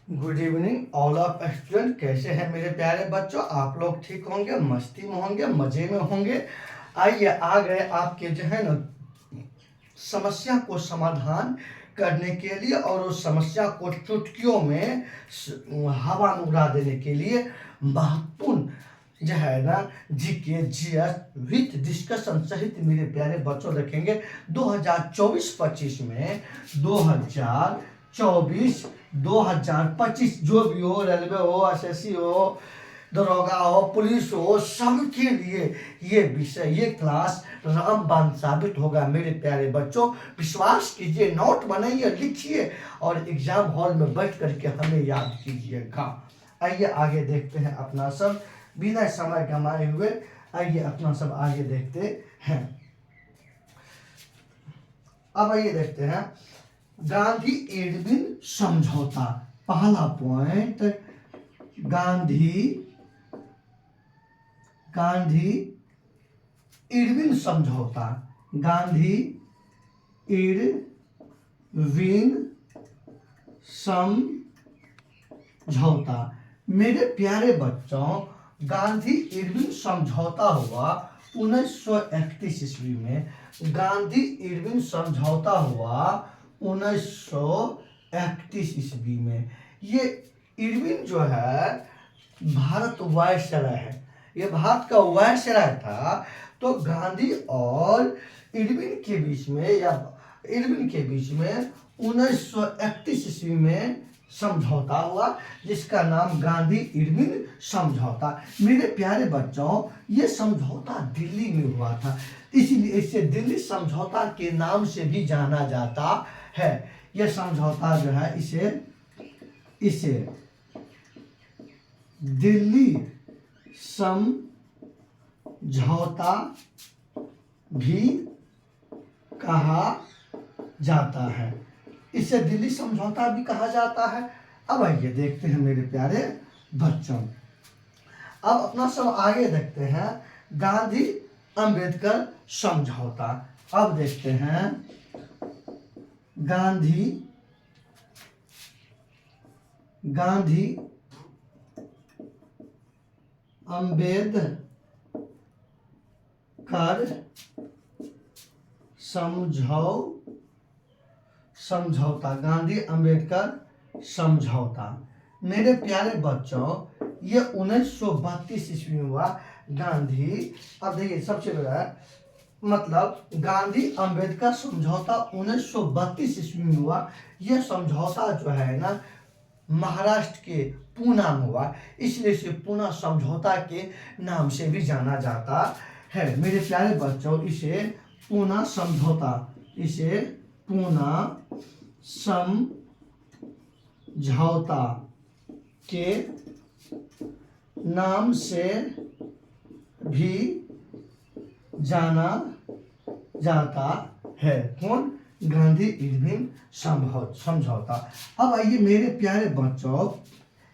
Good evening all of student. कैसे हैं मेरे प्यारे बच्चों? आप लोग ठीक होंगे, मस्ती में होंगे, मजे में होंगे। आइए, आ गए आपके जो है ना समस्या को समाधान करने के लिए और उस समस्या को चुटकियों में हवा में उड़ा देने के लिए महत्वपूर्ण जो है ना जीके जीएस विथ डिस्कशन सहित मेरे प्यारे बच्चों रखेंगे 2024-25 में। 2024 2025 जो भी हो, रेलवे हो, एसएससी हो, दरोगा हो, पुलिस हो, सबके लिए ये विषय, ये क्लास रामबाण साबित होगा मेरे प्यारे बच्चों। विश्वास कीजिए, नोट बनाइए, लिखिए और एग्जाम हॉल में बैठ करके हमें याद कीजिएगा। आइए आगे देखते हैं अपना सब, बिना समय गंवाए हुए आइए अपना सब आगे देखते हैं। अब आइए देखते हैं गांधी इरविन समझौता। पहला पॉइंट, गांधी इरविन समझौता। गांधी इरविन समझौता। मेरे प्यारे बच्चों, गांधी इरविन समझौता हुआ 1931 ईस्वी में। गांधी इरविन समझौता हुआ 1931 ईस्वी में। ये इरविन जो है भारत वायसराय है, ये भारत का वायसराय था। तो गांधी और इरविन के बीच में, या इरविन के बीच में 1931 ईस्वी में समझौता हुआ, जिसका नाम गांधी इरविन समझौता। मेरे प्यारे बच्चों, ये समझौता दिल्ली में हुआ था, इसीलिए इसे दिल्ली समझौता के नाम से भी जाना जाता है। यह समझौता जो है इसे दिल्ली समझौता भी कहा जाता है। इसे दिल्ली समझौता भी कहा जाता है। अब आइए देखते हैं मेरे प्यारे बच्चों, अब अपना सब आगे देखते हैं गांधी अंबेडकर समझौता। अब देखते हैं गांधी अंबेडकर समझौता। गांधी अंबेडकर समझौता। मेरे प्यारे बच्चों, ये 1932 ईस्वी में हुआ। गांधी, अब देखिए सबसे बड़ा मतलब गांधी अंबेडकर समझौता 1932 ईस्वी में हुआ। यह समझौता जो है ना महाराष्ट्र के पूना में हुआ, इसलिए इसे पूना समझौता के नाम से भी जाना जाता है। मेरे प्यारे बच्चों, इसे पूना समझौता के नाम से भी जाना जाता है। कौन? गांधी इरविन समझौता। अब आइए मेरे प्यारे बच्चों,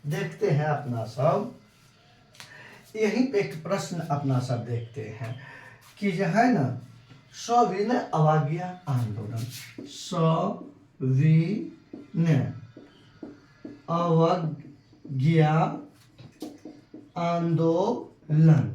देखते हैं अपना सब, यहीं पे एक प्रश्न अपना सब देखते हैं कि जो है ना सविनय अवज्ञा आंदोलन। सविनय अवज्ञा आंदोलन।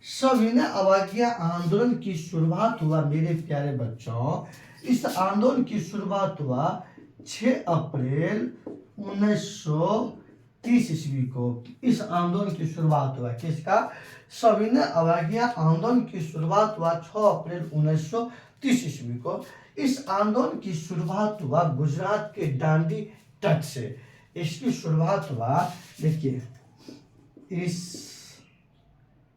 सविनय अवज्ञा आंदोलन की शुरुआत हुआ मेरे प्यारे बच्चों, इस आंदोलन की शुरुआत हुआ 6 अप्रैल 1930 ईस्वी को। इस आंदोलन की शुरुआत हुआ किसका? सविनय अवज्ञा आंदोलन की शुरुआत हुआ 6 अप्रैल 1930 ईस्वी को। इस आंदोलन की शुरुआत हुआ गुजरात के दांडी तट से। इसकी शुरुआत हुआ, देखिए,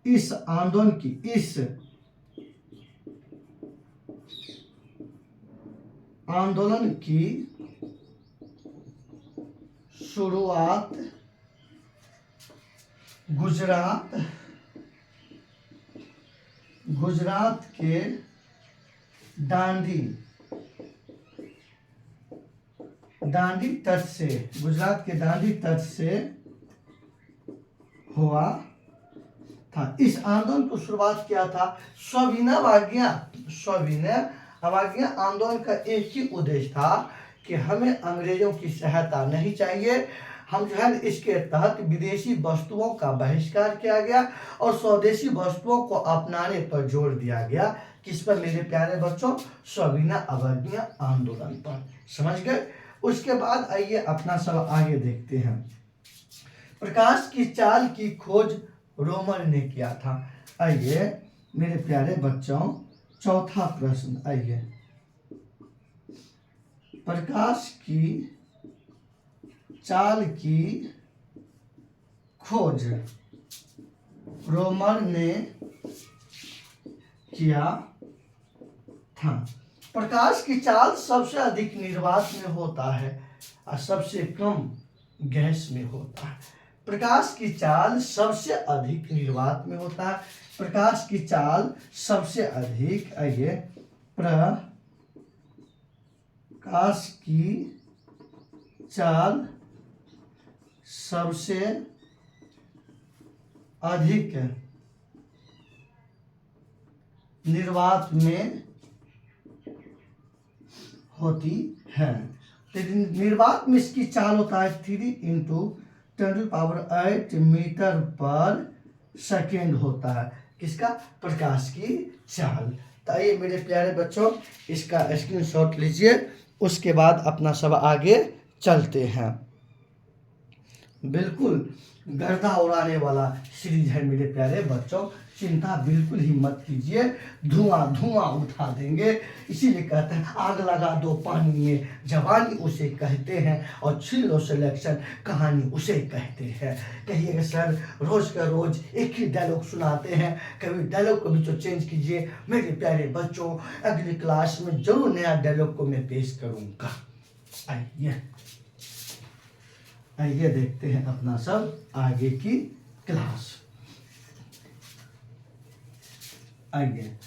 इस आंदोलन की शुरुआत गुजरात के दांडी तट से, गुजरात के दांडी तट से हुआ था। इस आंदोलन को शुरुआत किया था सविनय अवज्ञा आंदोलन का एक ही उद्देश्य था कि हमें अंग्रेजों की सहायता नहीं चाहिए। हम जो है इसके तहत विदेशी वस्तुओं का बहिष्कार किया गया और स्वदेशी वस्तुओं को अपनाने पर जोर दिया गया। किस पर मेरे प्यारे बच्चों? सविनय अवज्ञा आंदोलन पर। समझ गए? उसके बाद आइए अपना सब आगे देखते हैं। प्रकाश की चाल की खोज रोमन ने किया था। आइए मेरे प्यारे बच्चों, चौथा प्रश्न आइए। प्रकाश की चाल की खोज रोमन ने किया था। प्रकाश की चाल सबसे अधिक निर्वात में होता है और सबसे कम गैस में होता है। प्रकाश की चाल सबसे अधिक निर्वात में होता है। प्रकाश की चाल सबसे अधिक, आइए, प्रकाश की चाल सबसे अधिक निर्वात में होती है। तो निर्वात में इसकी चाल होता है 3 × 10⁸ मीटर पर सेकेंड होता है। किसका? प्रकाश की चाल। तो आइए मेरे प्यारे बच्चों, इसका स्क्रीनशॉट लीजिए, उसके बाद अपना सब आगे चलते हैं। बिल्कुल गर्दा उड़ाने वाला सीरीज है मेरे प्यारे बच्चों, चिंता बिल्कुल ही मत कीजिए, धुआं धुआं उठा देंगे। इसीलिए कहते हैं आग लगा दो पानी में, जवानी उसे कहते हैं, और छीन लो सिलेक्शन, कहानी उसे कहते हैं। कहिएगा सर रोज का रोज एक ही डायलॉग सुनाते हैं, कभी डायलॉग को भी तो चेंज कीजिए। मेरे प्यारे बच्चों, अगली क्लास में जरूर नया डायलॉग को मैं पेश करूँगा। आइए देखते हैं अपना सब आगे की क्लास। आइए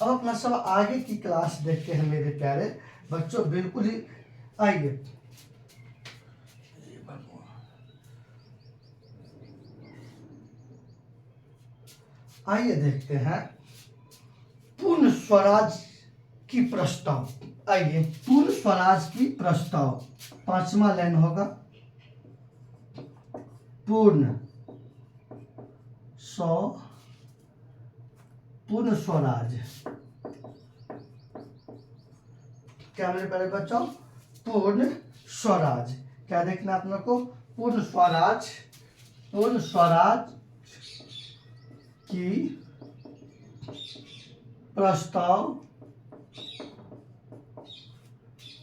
अब अपना सब आगे की क्लास देखते हैं मेरे प्यारे बच्चों, बिल्कुल ही। आइए देखते हैं पूर्ण स्वराज की प्रस्ताव। आइए, पूर्ण स्वराज की प्रस्ताव, 5वां लाइन होगा। पूर्ण स्वराज, क्या मेरे प्यारे बच्चों? पूर्ण स्वराज। क्या देखना आप लोग को? पूर्ण स्वराज की प्रस्ताव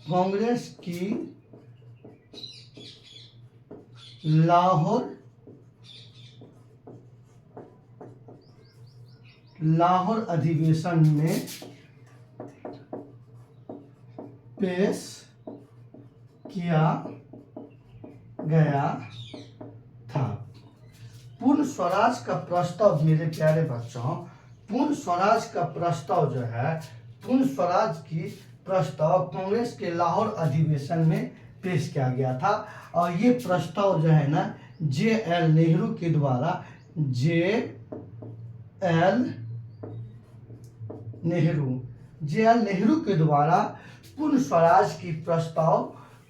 कांग्रेस की लाहौर अधिवेशन में पेश किया गया था। पूर्ण स्वराज का प्रस्ताव मेरे प्यारे बच्चों, पूर्ण स्वराज का प्रस्ताव जो है, पूर्ण स्वराज की प्रस्ताव कांग्रेस के लाहौर अधिवेशन में पेश किया गया था। और ये प्रस्ताव जो है ना, J.L. नेहरू के द्वारा, J.L. नेहरू के द्वारा पूर्ण स्वराज की प्रस्ताव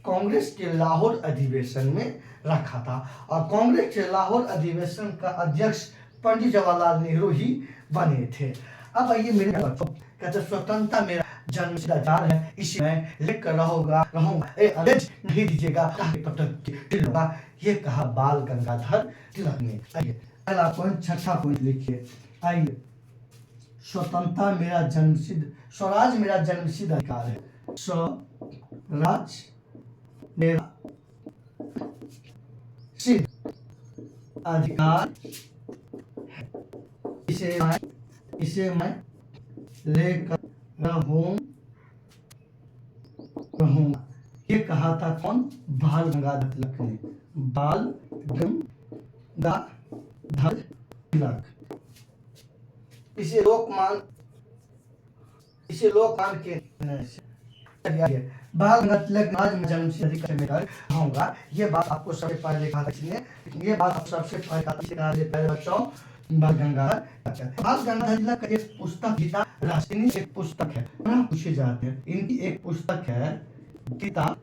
कांग्रेस के लाहौर अधिवेशन में रखा था। और कांग्रेस के लाहौर अधिवेशन का अध्यक्ष पंडित जवाहरलाल नेहरू ही बने थे। अब आइए मेरे बच्चों, कहते स्वतंत्रता मेरा जन्मसिद्ध अधिकार है, इसी में लिखकर रहूंगा, अंग्रेज नहीं दीजिएगा, ये कहा बाल गंगाधर तिलक ने। आइए पहला पॉइंट, छठा पॉइंट लिखिए। आइए, स्वतंत्रता मेरा जन्मसिद्ध, स्वराज मेरा जन्मसिद्ध अधिकार है, स्वराज मेरा सिद्ध अधिकार है, इसे मैं लेकर रहूंगा। ये कहा था कौन? बाल गंगाधर तिलक ने। बाल गंगाधर तिलक। इसे लोकमान के बाल गंगाधर तिलक आज मैं जन्मसिद्ध अधिकार में रहूंगा। ये बात आपको सबसे पहले कहा था इसने, ये बात आप सबसे पहले कहा था पहले बच्चों, बाल गंगाधर तिलक का एक पुस्तक गीता राष्ट्रीय एक पुस्तक है, पूछे जाते हैं। इनकी एक पुस्तक है गीता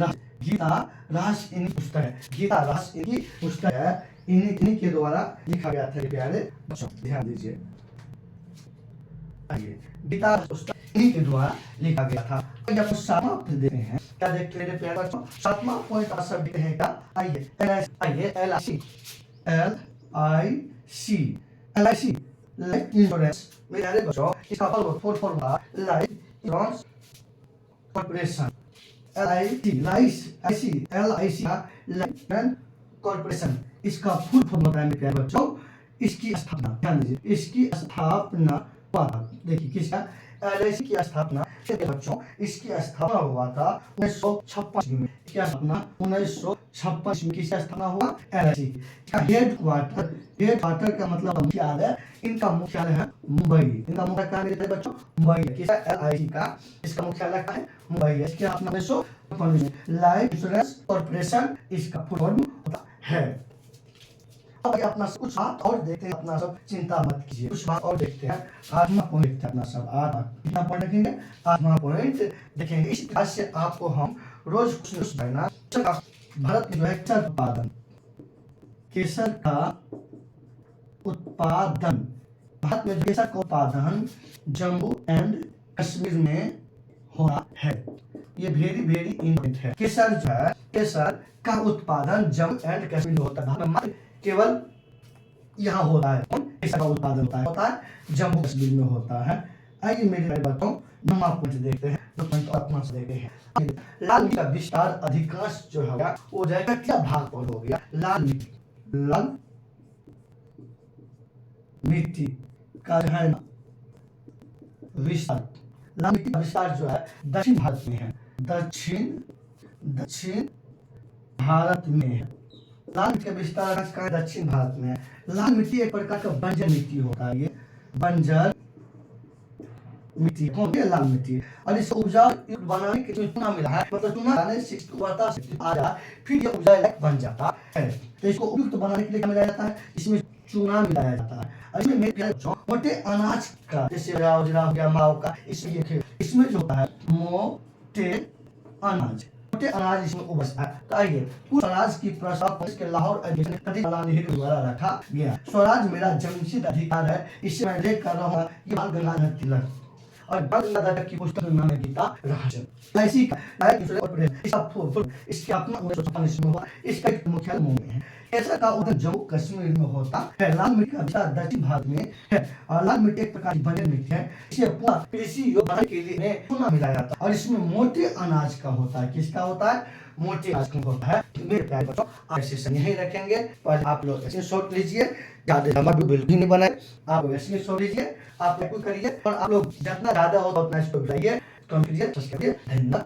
गीता रहस्य इन्हीं पुस्तक है, गीता रहस्य इनकी पुस्तक है, इन्हीं के द्वारा लिखा गया था। प्यारे बच्चों ध्यान दीजिए, आइए गीता पुस्तक इन्हीं के द्वारा लिखा गया था। जब हम सातवां पॉइंट देखते हैं, क्या देखते हैं प्यारे बच्चों? सातवां पॉइंट आप सब देखते हैं क्या? आइए LIC लाइफ इंश्योरेंस। मेरे प्यारे बच्चों इसका full formula life insurance corporation, LIC life corporation, इसका फुल फॉर्म बताया मेरे प्यारे बच्चों। इसकी स्थापना ध्यान दीजिए, इसकी स्थापना हुआ था, देखिए किसका? LIC की स्थापना बच्चों, इसकी स्थापना हुआ था 1956 में। क्या स्थापना? 1956 में किसका स्थापना हुआ? LIC का हेडक्वार्टर का मतलब मुख्यालय, इनका मुख्यालय है मुंबई। इनका मुख्यालय कहाँ है बच्चों? मुंबई है। किसका? LIC का, इसका मुख्यालय कहाँ है? मुंबई है। इसके अपना 1956 में लाइफ इंश्योरेंस कॉर्पोरेशन इसका फुल फॉर्म होता है। अब अपना कुछ बात और देखते हैं, अपना सब चिंता मत कीजिए, कुछ बात और देखते हैं। आठवां पॉइंट देखते हैं अपना सब, कितना पॉइंट देखेंगे? आठवां पॉइंट देखेंगे। इस तरह से आपको हम रोज कुछ देना। भारत में जो है केसर का उत्पादन, भारत में केसर का उत्पादन जम्मू एंड कश्मीर में हो रहा है। ये वेरी इंपॉर्टेंट है। केसर जो है, केसर का उत्पादन जम्मू एंड कश्मीर में होता है, केवल यहाँ होता है। केसर का उत्पादन होता है जम्मू कश्मीर में होता है। आइए मेरे बच्चों नौवां पॉइंट देखते हैं, जो पॉइंट अपना से देखते हैं। लाल मिट्टी का विस्तार अधिकांश जो है वो जाएगा क्या भाग पर हो गया? लाल मिट्टी का जो है विस्तार, लाल मिट्टी का विस्तार जो है दक्षिण भारत में है, दक्षिण भारत में है। लाल मिट्टी का विस्तार कहाँ? दक्षिण भारत में है। लाल मिट्टी एक प्रकार का बंजर मिट्टी होता है, ये बंजर मिट्टी कौन है? लाल मिट्टी। और इसे उपजाऊ बनाने के लिए चूना मिला है, मतलब चूना डालने से आ जाए फिर ये उपजाऊ लायक बन जाता है। तो इसको उपयुक्त बनाने के लिए क्या मिलाया जाता है? इसमें चूना मिलाया जाता है। इसमें मोटे अनाज का, जैसे हो गया माव का, इसमें जो होता है मोटे अनाज इसमें उपजता है। तो आइए कुछ स्वराज की प्रस्ताव के लाहौर अधिकार नेहरू द्वारा रखा गया। स्वराज मेरा जन्मसिद्ध अधिकार है, इससे मैं लेख कर रहा हूँ। ये बाल गंगाधर तिलक और बाल गंगाधर की पुस्तक का नाम है गीता रहस्य। LIC का इसके अपना 1956 में हुआ। इसका मुख्यालय मुंबई में है। केसर का उत्पादन जम्मू कश्मीर में होता है। लाल मिट्टी का विस्तार दक्षिण भारत में है। और लाल मिट्टी एक प्रकार की बंजर मिट्टी है, इसे पूरा कृषि योग्य बनाने के लिए चूना मिलाया जाता है। और इसमें मोटे अनाज का होता है। किसका होता है? मोटे अनाज का होता है। मेरे प्यारे बच्चों आज सेशन यहीं रखेंगे, पर आप लोग ऐसे शॉर्ट लीजिए, ज्यादा लंबा बिल्कुल नहीं बनाए, आप ऐसे शॉर्ट लीजिए, आप करिए और आप लोग जितना ज्यादा हो उतना इसको बताइए, कम कीजिए, धन्यवाद।